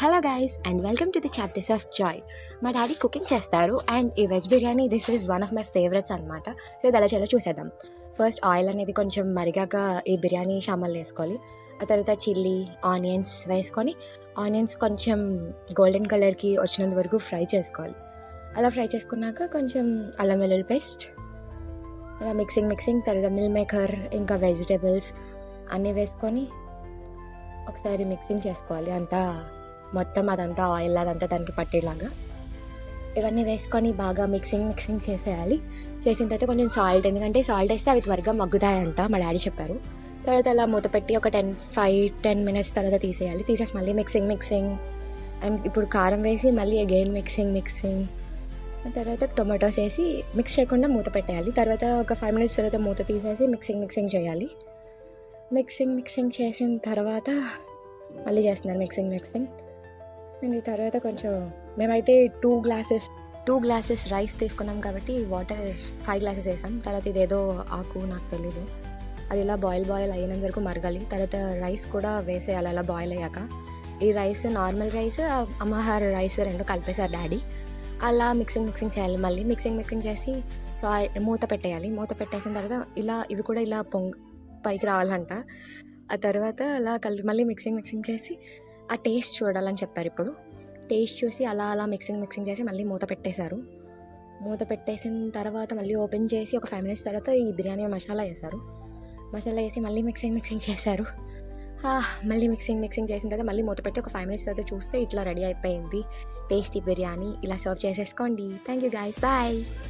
Hello guys and welcome to the chapters of Joy. మా daddy cooking చేస్తారు and ఈ veg biryani this is one of my favourites అనమాట. So ఇది ఎలా చేయాలో చూసేద్దాం. ఫస్ట్ ఆయిల్ అనేది కొంచెం మరిగాక ఈ బిర్యానీ సామాన్లు వేసుకోవాలి. ఆ తర్వాత చిల్లీ ఆనియన్స్ వేసుకొని ఆనియన్స్ కొంచెం గోల్డెన్ కలర్కి వచ్చినంత వరకు ఫ్రై చేసుకోవాలి. అలా ఫ్రై చేసుకున్నాక కొంచెం అల్లం వెల్లుల్లి పేస్ట్, అలా మిక్సింగ్ తర్వాత మిల్ మేకర్ ఇంకా వెజిటేబుల్స్ అన్నీ వేసుకొని ఒకసారి మిక్సింగ్ చేసుకోవాలి. అంతా మొత్తం అదంతా ఆయిల్ అదంతా దానికి పట్టేలాగా ఇవన్నీ వేసుకొని బాగా మిక్సింగ్ చేసేయాలి. చేసిన తర్వాత కొంచెం సాల్ట్, ఎందుకంటే సాల్ట్ వేస్తే అవి త్వరగా మగ్గుతాయంట మా డాడీ చెప్పారు. తర్వాత అలా మూత పెట్టి ఒక 5-10 మినిట్స్ తర్వాత తీసేయాలి. తీసేసి మళ్ళీ మిక్సింగ్ అండ్ ఇప్పుడు కారం వేసి మళ్ళీ అగైన్ మిక్సింగ్ తర్వాత టొమాటోస్ వేసి మిక్స్ చేయకుండా మూత పెట్టేయాలి. తర్వాత ఒక 5 మినిట్స్ తర్వాత మూత తీసేసి మిక్సింగ్ చేయాలి. మిక్సింగ్ చేసిన తర్వాత మళ్ళీ చేస్తున్నారు మిక్సింగ్ అండ్ ఈ తర్వాత కొంచెం మేమైతే 2 గ్లాసెస్ రైస్ తీసుకున్నాం కాబట్టి వాటర్ 5 గ్లాసెస్ వేసాం. తర్వాత ఇదేదో ఆకు నాకు తెలీదు, అది ఇలా బాయిల్ అయినంత వరకు మరగాలి. తర్వాత రైస్ కూడా వేసేయాలి అలా బాయిల్ అయ్యాక. ఈ రైస్ నార్మల్ రైస్, అమ్మహార రైస్ రెండు కలిపేశారు డాడీ. అలా మిక్సింగ్ చేయాలి. మళ్ళీ మిక్సింగ్ చేసి మూత పెట్టేయాలి. మూత పెట్టేసిన తర్వాత ఇలా ఇవి కూడా ఇలా పైకి రావాలంట. ఆ తర్వాత అలా మళ్ళీ మిక్సింగ్ చేసి ఆ టేస్ట్ చూడాలని చెప్పారు. ఇప్పుడు టేస్ట్ చూసి అలా మిక్సింగ్ చేసి మళ్ళీ మూత పెట్టేశారు. మూత పెట్టేసిన తర్వాత మళ్ళీ ఓపెన్ చేసి ఒక 5 మినిట్స్ తర్వాత ఈ బిర్యానీ మసాలా వేశారు. మసాలా వేసి మళ్ళీ మిక్సింగ్ చేశారు. మళ్ళీ మిక్సింగ్ చేసిన తర్వాత మళ్ళీ మూత పెట్టి ఒక 5 మినిట్స్ తర్వాత చూస్తే ఇట్లా రెడీ అయిపోయింది టేస్టీ బిర్యానీ. ఇలా సర్వ్ చేసేసుకోండి. Thank you guys, bye.